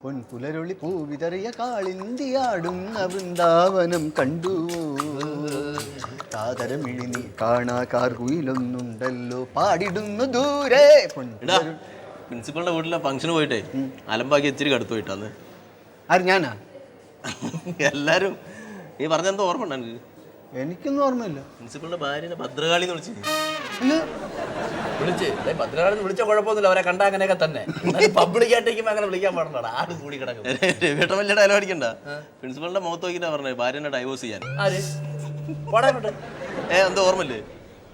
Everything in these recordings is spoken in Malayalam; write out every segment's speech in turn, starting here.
പൊൻപുലരൊളി പൂവിതറിയ കാളിന്തിയാടുന്ന വൃന്ദാവനം കണ്ടു. കാതരമിഴിനി കാണാ കാർകുയിലൊന്നുണ്ടല്ലോ പാടിടുന്നു ദൂരെ. പ്രിൻസിപ്പളിന്റെ വീട്ടിലെ ഫംഗ്ഷന് പോയിട്ടേ അലമ്പാക്കി ഇച്ചിരി കടുത്തു പോയിട്ടാന്ന്. ആര് ഞാനാ? എല്ലാരും നീ പറഞ്ഞെന്തോ ഓർമ്മ ഉണ്ടോ എനിക്ക്? എനിക്കൊന്നും ഓർമ്മയില്ല. പ്രിൻസിപ്പളിന്റെ ഭാര്യനെ ഭദ്രകാളി എന്ന് വിളിച്ചു. ഭദ്രകാളി വിളിച്ച കുഴപ്പമൊന്നുമില്ല, അവരെ കണ്ട അങ്ങനെയൊക്കെ തന്നെ. പബ്ലിക്കായിട്ടേക്കും അങ്ങനെ വിളിക്കാൻ പാടുണ്ടോ? ആട് കൂടി കിടക്കും. രവിയേട്ടൻ വലിയ ഡയലോഗ് അടിക്കണ്ട. പ്രിൻസിപ്പളിന്റെ മുഖത്ത് നോക്കിട്ടാ പറഞ്ഞത് ഭാര്യനെ ഡൈവോഴ്സ് ചെയ്യാൻ. എന്തോ ഓർമ്മയില്ലേ?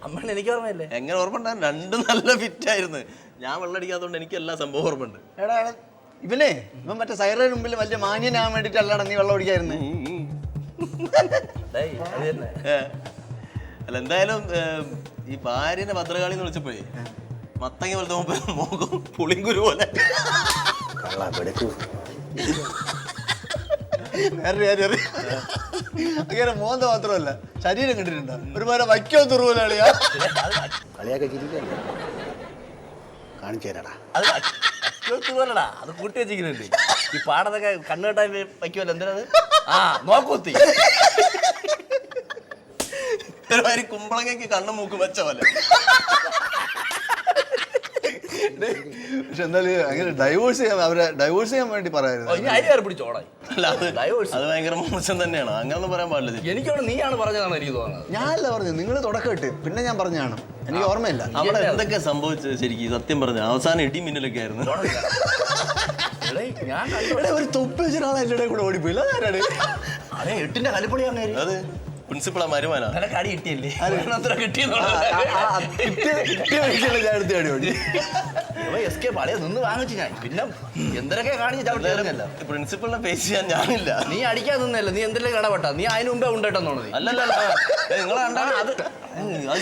അമ്മ എനിക്ക് ഓർമ്മയില്ലേ? എങ്ങനെ ഓർമ്മ ഉണ്ടായിരുന്നു? രണ്ടും നല്ല ഫിറ്റായിരുന്നു. ഞാൻ വെള്ളം അടിക്കാത്തതുകൊണ്ട് എനിക്ക് എല്ലാ സംഭവം ഓർമ്മയുണ്ട്. എടാ ഇവൻ മറ്റേ സൈറയുടെ മുമ്പിൽ വലിയ മാന്യനാകാൻ വേണ്ടിട്ടല്ലടാ നീ വെള്ളം ഓടിക്കായിരുന്നു. അല്ല എന്തായാലും ഈ ഭാര്യനെ ഭദ്രകാളി എന്ന് വിളിച്ചപ്പോഴേ മത്തങ്ങ പോലത്തെ മുഖം പുളിങ്കുരു പോലെ. അങ്ങനെ മോന്ത മാത്രമല്ല ശരീരം കണ്ടിട്ടുണ്ടോ? ഒരുപാട് വയ്ക്കോ തുറവല കളിയാ കളിയാക്കെ കാണിച്ചു തരാടാ. അത് അത് കൂട്ടി വെച്ചിരിക്കുന്നുണ്ട്. ഈ പാടത്തൊക്കെ കണ്ണുകെട്ടാൻ വയ്ക്കുമല്ലോ. എന്തിനാത്? ആ നോക്കൂത്തി കുമ്പളങ്ങയ്ക്ക് കണ്ണും മൂക്കും വെച്ച പോലെ. പക്ഷെ എന്നാലും അങ്ങനെ ഡൈവോഴ്സ് ചെയ്യാൻ വേണ്ടി പറയായിരുന്നു. അത് ഭയങ്കര മോശം തന്നെയാണ്. അങ്ങനൊന്നും പറയാൻ പാടില്ല. എനിക്കവിടെ നീയാണ് പറഞ്ഞതാണ് എനിക്ക് തോന്നുന്നത്. ഞാനല്ല പറഞ്ഞത്, നിങ്ങൾ തുടക്കം ഇട്ട് പിന്നെ ഞാൻ പറഞ്ഞാണ്. എനിക്ക് ഓർമ്മയില്ല അവിടെ എന്തൊക്കെ സംഭവിച്ചത് ശരിക്കും. സത്യം പറഞ്ഞു അവസാനം ഇടി മിന്നലൊക്കെ ആയിരുന്നു. ഒരു തൊപ്പി വെച്ചൊരാളെ കൂടെ ഓടിപ്പോയില്ല. ആരാണ്? അതെ, 8ന്റെ കലിപ്പൊളിയാണ്. അത് പ്രിൻസിപ്പളാ മരുമാനാ. കടി കിട്ടിയല്ലേ? എസ്കേപ്പ് അളിയെ നിന്ന് വാങ്ങിച്ചു ഞാൻ. പിന്നെ എന്തൊക്കെ കാണിച്ചല്ല പ്രിൻസിപ്പളിനെ ഫേസ് ചെയ്യാൻ ഞാനില്ല. നീ അടിക്കാൻ നിന്നല്ല, നീ എന്തെങ്കിലും കടപെട്ടാ. നീ അതിന് മുമ്പേ ഉണ്ടോട്ടെന്നോണത്. അല്ലല്ല നിങ്ങൾ കണ്ടാലും അത്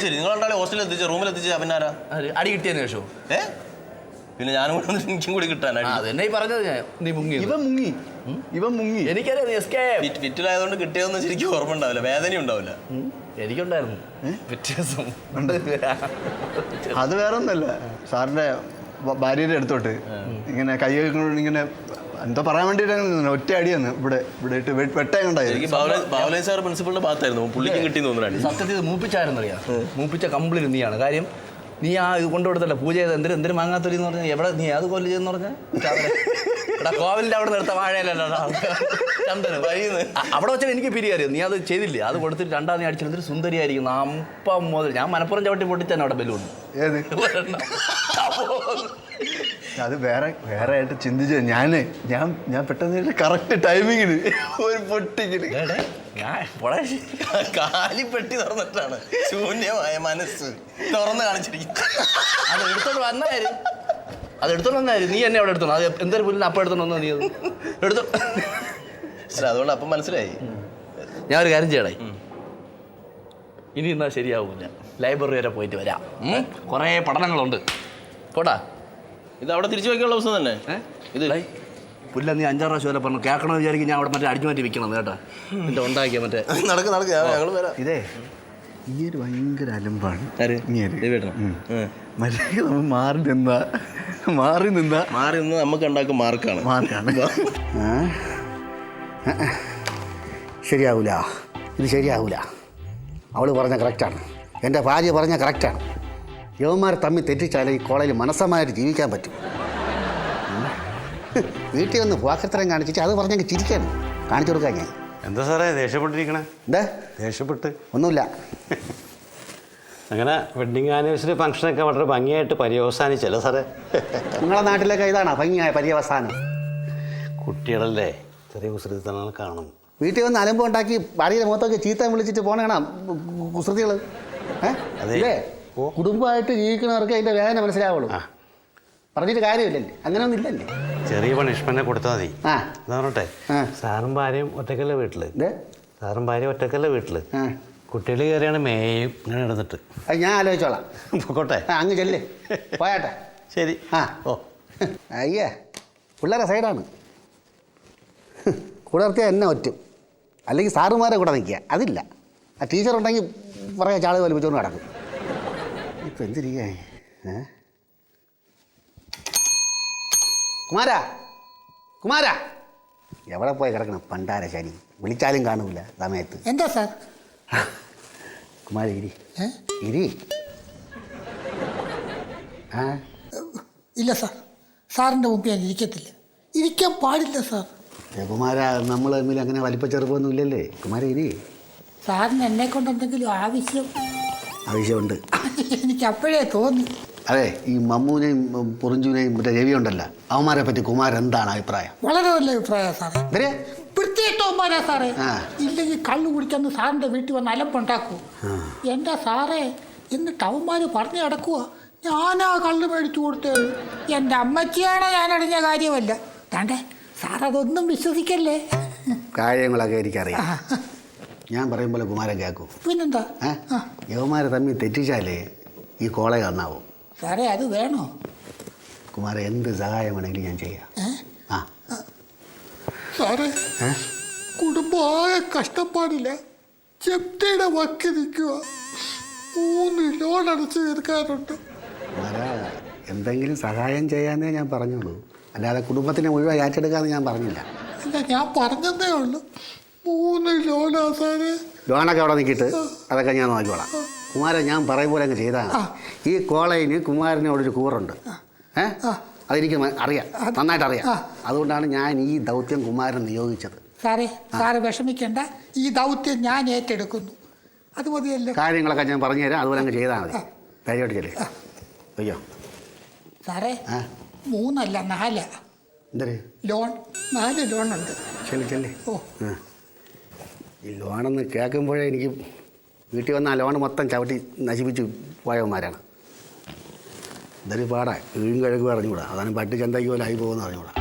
ശരി. നിങ്ങൾ കണ്ടാലും ഹോസ്റ്റലിൽ എത്തിച്ച റൂമിൽ എത്തിച്ച പിന്നാരാ അടി കിട്ടിയതിന് ശേഷം പിന്നെ ഞാനും കൂടെ എനിക്കും കൂടി കിട്ടാനായി. അതെന്നെ പറഞ്ഞത് ഞാൻ. നീ മുങ്ങി. ഇവൻ മുങ്ങി. എനിക്കറിയാം നീ എസ്കേപ്പ്. ഫിറ്റിലായതുകൊണ്ട് കിട്ടിയതൊന്നും ശരിക്കും ഓർമ്മ ഉണ്ടാവില്ല, വേദന ഉണ്ടാവില്ല. എനിക്കുണ്ടായിരുന്നു വ്യത്യാസം. അത് വേറെ ഒന്നല്ല, സാറിന്റെ ഭാര്യയുടെ അടുത്തോട്ട് ഇങ്ങനെ കൈ ഇങ്ങനെ എന്തോ പറയാൻ വേണ്ടിട്ട് ഒറ്റ അടിയാണ് ഇവിടെ ഇട്ട് വെട്ടയുണ്ടായിരുന്നു. ബാവലേ സാർ പ്രിൻസിപ്പളിന്റെ ഭാഗത്തായിരുന്നു, പുള്ളിക്ക് കിട്ടിയെന്ന് തോന്നുന്നു. സത്യത്തിൽ മൂപ്പിച്ചായിരുന്നറിയാം. മൂപ്പിച്ച കംപ്ലീറ്റ് നീയാണ് കാര്യം. നീ ആ ഇത് കൊണ്ടുകൊടുത്തല്ല പൂജ ചെയ്ത് എന്തിനും മാങ്ങാത്തൊലിന്ന് പറഞ്ഞാൽ എവിടെ നീ അത് കൊല്ലു ചെയ്തെന്ന് പറഞ്ഞാൽ എടാ കോവിലിന്റെ അവിടെ നിർത്ത വാഴയല്ലോ ചന്ദന വഴിന്ന് അവിടെ വെച്ചാൽ എനിക്ക് പിരിയറിയാം. നീ അത് ചെയ്തില്ലേ? അത് കൊടുത്തിട്ട് രണ്ടാം നീ അടിച്ചിട്ട് സുന്ദരിയായിരിക്കും. അപ്പം മുതൽ ഞാൻ മലപ്പുറം ചവിട്ടി പൊട്ടിച്ചാണ് അവിടെ ബലൂൺ. അത് വേറെ ആയിട്ട് ചിന്തിച്ചു. ഞാൻ പെട്ടെന്ന് കറക്റ്റ് ടൈമിങ്ങിന് ഒരു പൊട്ടിക്കിന് കാലിപ്പെട്ടി തുറന്നിട്ടാണ് ശൂന്യമായ മനസ്സ് തുറന്ന് കാണിച്ചിരിക്കും. അത് എടുത്തോണ്ട് വന്നായിരുന്നു. നീ എന്നെ അവിടെ എടുത്തോണം. അത് എന്തൊരു പുല്ലിന് അപ്പം എടുത്തോണ്ടോ നീ അത് എടുത്തോ. അല്ല അതുകൊണ്ട് അപ്പം മനസ്സിലായി. ഞാൻ ഒരു കാര്യം ചെയ്യണേ, ഇനി എന്നാ ശരിയാവില്ല. ലൈബ്രറി വരെ പോയിട്ട് വരാം. കുറേ പഠനങ്ങളുണ്ട്. പോട്ടാ. ഇത് അവിടെ തിരിച്ചു വയ്ക്കാനുള്ള ദിവസം തന്നെ ഇത് പുല്ല. നീ 5-6 പ്രാവശ്യം വരെ പറഞ്ഞു കേൾക്കണമെന്ന് വിചാരിക്കും. ഞാൻ അവിടെ മറ്റേ അടിച്ചു മാറ്റി വെക്കണം കേട്ടാ. എന്റെ ഉണ്ടാക്കിയ മറ്റേ ഞങ്ങൾ വരാം. ഇതേ ഈ ഒരു ഭയങ്കര അലമ്പാണ്. മാറി നിന്ന് നമുക്ക് ഉണ്ടാക്കും മാർക്കാണ്. ശരിയാവൂല, ഇത് ശരിയാവൂല. അവൾ പറഞ്ഞ കറക്റ്റാണ്, എൻ്റെ ഭാര്യ പറഞ്ഞ കറക്റ്റാണ്. യവന്മാരെ തമ്മിൽ തെറ്റിച്ചാലേ ഈ കോളേജിൽ മനസ്സമായിട്ട് ജീവിക്കാൻ പറ്റും. വീട്ടിൽ വന്ന് വാക്കത്തരം കാണിച്ചിട്ട് അത് പറഞ്ഞെങ്കിൽ ചിരിക്കാണ് കാണിച്ചു കൊടുക്കാൻ. ഞാൻ എന്താ സാറേ ദേഷ്യപ്പെട്ടിരിക്കണേ? എന്താ ദേഷ്യപ്പെട്ട്? ഒന്നുമില്ല. അങ്ങനെ വെഡ്ഡിങ് ആനിവേഴ്സറി ഫംഗ്ഷനൊക്കെ വളരെ ഭംഗിയായിട്ട് പര്യവസാനിച്ചല്ലോ സാറേ. നിങ്ങളെ നാട്ടിലൊക്കെ ഇതാണോ ഭംഗിയായ പര്യവസാനം? കുട്ടികളല്ലേ, ചെറിയ കുസൃതിത്തങ്ങൾ കാണും. വീട്ടിൽ വന്ന് അലമ്പ് ഉണ്ടാക്കി ഭാര്യയുടെ മുഖത്തൊക്കെ ചീത്ത വിളിച്ചിട്ട് പോണേണ കുസൃതികൾ. അല്ലേ? കുടുംബമായിട്ട് ജീവിക്കുന്നവർക്ക് അതിൻ്റെ വേദന മനസ്സിലാവുള്ളൂ. പറഞ്ഞിട്ട് കാര്യമില്ലല്ലേ? അങ്ങനെയൊന്നും ഇല്ലല്ലേ? ചെറിയ പണിഷ്മെന്റ് കൊടുത്താൽ മതി. എന്താ പറഞ്ഞെ, സാറും ഭാര്യയും ഒറ്റക്കല്ലേ വീട്ടില്. സാറും ഭാര്യ ഒറ്റക്കല്ലേ വീട്ടില്. കുട്ടികൾ കയറിയാണ് മേയും ഇങ്ങനെ എടുത്തിട്ട്. ഞാൻ ആലോചിച്ചോളാം. പോട്ടെ, അങ്ങ് ചെല്ലേ പോയാട്ടെ. ശരി. ഓ അയ്യേ, പിള്ളേരെ സൈഡാണ്. കൂടെ നിർത്തിയാൽ എന്നെ ഒറ്റും. അല്ലെങ്കിൽ സാറുമാരെ കൂടെ നിൽക്കുക, അതില്ല. ആ ടീച്ചർ ഉണ്ടെങ്കിൽ പറയാൻ ചാള് വലിപ്പിച്ചോണ്ട് നടക്കും. ഇപ്പം എന്തിരിക്കേ? കുമാരാ കുമാര എവിടെ പോയി കിടക്കണം പണ്ടാര ശനി വിളിച്ചാലും കാണൂല സമയത്ത്. എന്താ സാർ? കുമാര ഇരി ഏ? ഇരി. ആ ഇല്ല സാർ, സാറിൻ്റെ മുമ്പ് ഞാൻ ഇരിക്കത്തില്ല, ഇരിക്കാൻ പാടില്ല സാർ. കുമാര നമ്മൾ തമ്മിൽ അങ്ങനെ വലിപ്പ ചെറുപ്പമൊന്നും ഇല്ലല്ലേ. കുമാര ഇരി. സാറിന് എന്നെ കൊണ്ട് എന്തെങ്കിലും ആവശ്യമുണ്ട്. എനിക്ക് അപ്പോഴേ തോന്നി. അതെ, ഈ മമ്മൂനെയും പുറിഞ്ചുവിനെയും മറ്റേ രവിയുണ്ടല്ലോ, അവന്മാരെ പറ്റി കുമാരൻ എന്താണ് അഭിപ്രായം? വളരെ നല്ല അഭിപ്രായം സാറേ. ഇവരെ വൃത്തിയിട്ടോമാരാ സാറേ. ആ. ഇല്ലെങ്കിൽ കള്ളു കുടിച്ചെന്ന് സാറിൻ്റെ വീട്ടിൽ വന്ന് അലമ്പുണ്ടാക്കൂ. എൻ്റെ സാറേ, എന്നിട്ട് അവന്മാർ പറഞ്ഞു കിടക്കുക ഞാനാ കള്ള് മേടിച്ചു കൊടുത്തത്. എൻ്റെ അമ്മച്ചിയാണോ ഞാൻ അടിഞ്ഞ കാര്യമല്ല. താണ്ടേ സാർ അതൊന്നും വിശ്വസിക്കല്ലേ. കാര്യങ്ങളൊക്കെ എനിക്കറിയാം. ഞാൻ പറയുമ്പോൾ കുമാരൻ കേൾക്കൂ. പിന്നെന്താ? യവന്മാരെ തമ്മിൽ തെറ്റിച്ചാലേ ഈ കോളേജ് നന്നാവും. സാറേ അത് വേണോ? കുമാരൻ എന്ത് സഹായം വേണമെങ്കിലും ഞാൻ ചെയ്യാം. ആ സാറേ, കുടുംബമായ കഷ്ടപ്പാടില്ല, ചെപ്റ്റയുടെ വക്കി നിൽക്കുക. 3 ലോൺ അടച്ചു തീർക്കാറുണ്ട്. കുമാര എന്തെങ്കിലും സഹായം ചെയ്യാനേ ഞാൻ പറഞ്ഞോളൂ, അല്ലാതെ കുടുംബത്തിനെ മുഴുവൻ ഏറ്റെടുക്കാമെന്ന് ഞാൻ പറഞ്ഞില്ല. അല്ല, ഞാൻ പറഞ്ഞതേ ഉള്ളൂ. 3 ലോണാ സാറേ. ലോണൊക്കെ അവിടെ നിൽക്കിയിട്ട് അതൊക്കെ ഞാൻ നോക്കിക്കോളാം. കുമാരൻ ഞാൻ പറയും പോലെ അങ്ങ് ചെയ്താൽ ഈ കോളേജിന് കുമാരനോടൊരു കൂറുണ്ട്. അതെനിക്ക് അറിയാം, നന്നായിട്ട് അറിയാം. അതുകൊണ്ടാണ് ഞാൻ ഈ ദൗത്യം കുമാരൻ നിയോഗിച്ചത്. സാറേ, സാറ് വിഷമിക്കേണ്ട, ഈ ദൗത്യം ഞാൻ ഏറ്റെടുക്കുന്നു. അത് മതിയല്ലോ. കാര്യങ്ങളൊക്കെ ഞാൻ പറഞ്ഞു തരാം, അതുപോലെ അങ്ങ് ചെയ്താൽ മതി. ധൈര്യമായിട്ട് ചെല്ലേ. അയ്യോ സാറേ, 3 അല്ല 4 എന്തേ ലോൺ, 4 ലോണുണ്ട്. ചെല്ലേ. ഓ, ഈ ലോണെന്ന് കേൾക്കുമ്പോഴേ എനിക്ക് വീട്ടിൽ വന്ന ആ ലോൺ മൊത്തം ചവിട്ടി നശിപ്പിച്ച് പോയവന്മാരാണ്. ഇതൊരു പാടാ, വീഴും കഴുകും അറിഞ്ഞുകൂടാ. അതാണ് പട്ടി ചന്തയ്ക്ക് പോലെ ആയി പോകുമെന്ന് അറിഞ്ഞുകൂടാ.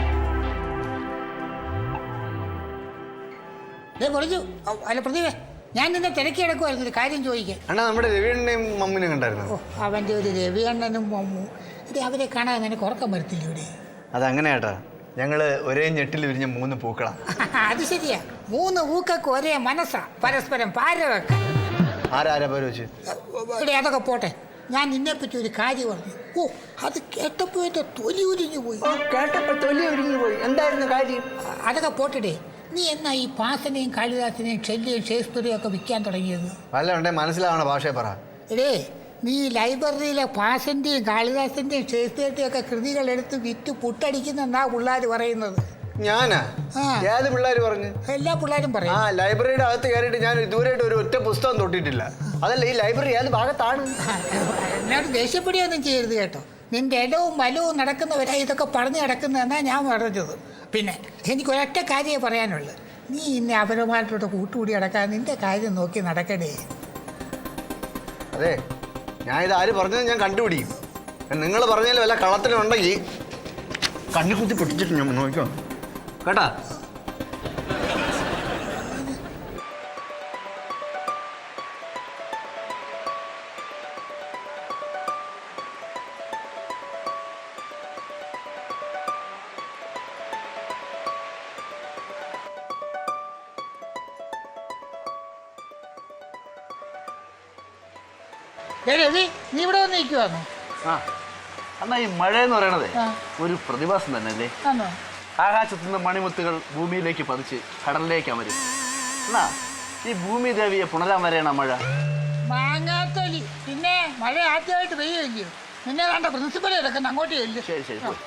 പറഞ്ഞു. അല്ല പ്രതിഭേ, ഞാൻ നിന്നെ തിരക്കി കിടക്കുമായിരുന്നു, ഒരു കാര്യം ചോദിക്കാൻ. അണ്ണാ, നമ്മുടെ രവിയണ്ണനെയും മമ്മിനെയും കണ്ടായിരുന്നു. ഓ, അവൻ്റെ ഒരു രവിയണ്ണനും മമ്മു, ഇത് അവരെ കാണാൻ നിനക്ക് ഉറക്കം വരത്തില്ല ഇവിടെ. അതങ്ങനെ ഏട്ടാ, ഞങ്ങള് ഒരേ ഞെട്ടിൽ വിരിഞ്ഞ 3 പൂക്കളാ. അത് ശരിയാ, 3 പൂക്കൾക്ക് ഒരേ മനസ്സാ, പരസ്പരം പാര വെക്ക. ആരാ പേര് വെച്ച്? ഇവിടെ അതൊക്കെ പോട്ടെ, ഞാൻ നിന്നെപ്പറ്റി ഒരു കാര്യം പറഞ്ഞു. ഓ, അത് കേട്ടപ്പോൾ എൻ്റെ തൊലി ഉരിഞ്ഞു പോയി. കേട്ടപ്പോൾ തൊലി ഒരുങ്ങി പോയി. എന്തായിരുന്നു കാര്യം? അതൊക്കെ പോട്ടെ, നീ എന്നാ ഈ പാസനെയും കാളിദാസനെയും ഷെല്ലിയും ഷേക്സ്പിയറും ഒക്കെ വിൽക്കാൻ തുടങ്ങിയത്? വല്ല ഉണ്ടേ മനസ്സിലാവണ ഭാഷയെ പറ. എടേ, നീ ലൈബ്രറിയിലെ പാസൻ്റെയും കാളിദാസൻ്റെയും ഷേക്സ്പിയറിൻ്റെയും ഒക്കെ കൃതികളെടുത്ത് വിറ്റ് പുട്ടടിക്കുന്നെന്നാ പിള്ളേർ പറയുന്നത്. ഞാനാ? ഏത് പിള്ളേർ പറഞ്ഞു? എല്ലാ പിള്ളേരും പറയും. ലൈബ്രറിയുടെ അകത്ത് കയറിയിട്ട് ഞാൻ ഇതുവരെയായിട്ട് ഒരു ഒറ്റ പുസ്തകം തൊട്ടിട്ടില്ല. അതല്ല, ഈ ലൈബ്രറി ഏത് ഭാഗത്താണ്? എന്നോട് ദേഷ്യപ്പെടുകയൊന്നും ചെയ്യരുത് കേട്ടോ. നിന്റെ ഇടവും വലവും നടക്കുന്നവരാ ഇതൊക്കെ പറഞ്ഞു കിടക്കുന്നതെന്നാണ് ഞാൻ പറഞ്ഞത്. പിന്നെ എനിക്കൊരൊറ്റ കാര്യമേ പറയാനുള്ളൂ, നീ ഇന്നെ അവരുമായിട്ടോട്ട് കൂട്ടുകൂടി നടക്കാൻ നിന്റെ കാര്യം നോക്കി നടക്കണേ. അതെ, ഞാൻ ഇത് ആര് പറഞ്ഞത് ഞാൻ കണ്ടുപിടിക്കും. നിങ്ങൾ പറഞ്ഞാൽ വല്ല കള്ളത്തിനുണ്ടെങ്കിൽ കണ്ണി കുത്തി പൊട്ടിച്ചിട്ട് ഞാൻ നോക്കിക്കോ കേട്ടാ. രവി, നീ ഇവിടെ വന്ന് നിൽക്കുവാന്നോ? ആ, എന്നാ ഈ മഴ എന്ന് പറയണത് ഒരു പ്രതിഭാസം തന്നെ അല്ലേ? ആണോ? ആകാശത്തു നിന്ന് മണിമുത്തുകൾ ഭൂമിയിലേക്ക് പതിച്ച് കടലിലേക്ക് അമരും. എന്നാ ഈ ഭൂമി ദേവിയെ പുണരാൻ വരെയാണ് മഴ. മാങ്ങാത്തൊലി, പിന്നെ മഴ ആദ്യമായിട്ട് പെയ്യുകയോ? നിന്നെ കണ്ട പ്രിൻസിപ്പൽ ഇറക്കുന്ന അങ്ങോട്ട് ചെല്ലും. ശരി ശരി പോയി.